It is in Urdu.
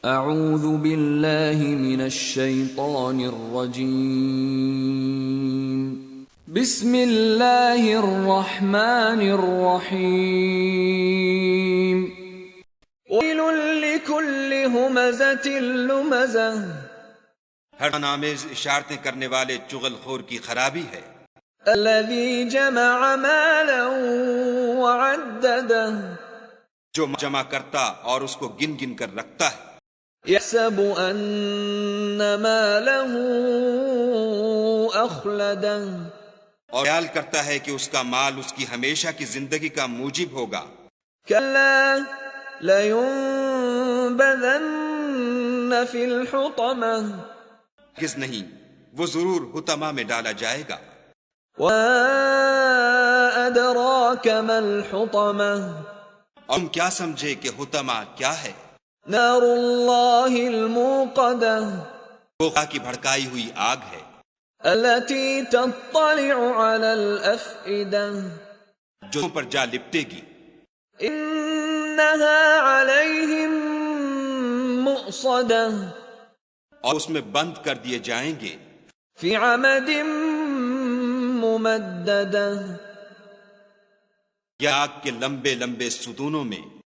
اعوذ باللہ من الشیطان الرجیم بسم اللہ الرحمن الرحیم ویل لکل ہمزۃ لمزہ، ہر نامیز اشارتیں کرنے والے چغل خور کی خرابی ہے، الذی جمع مالا وعددہ، جو جمع کرتا اور اس کو گن گن کر رکھتا ہے، يحسب أن ماله أخلده، اور خیال کرتا ہے کہ اس کا مال اس کی ہمیشہ کی زندگی کا موجب ہوگا۔ كلا لينبذن في الحطمة، کس نہیں، وہ ضرور حطمہ میں ڈالا جائے گا۔ وما أدراك ما الحطمة، اور تم کیا سمجھے کہ حطمہ کیا ہے؟ نار الله الموقدة، وہ خدا کی بھڑکائی ہوئی آگ ہے، التي تطلع على الأفئدة، جو تم پر جا لپٹے گی۔ إنها عليهم مؤصدة، اور اس میں بند کر دیے جائیں گے، في عمد ممددة، یا آگ کے لمبے لمبے ستونوں میں۔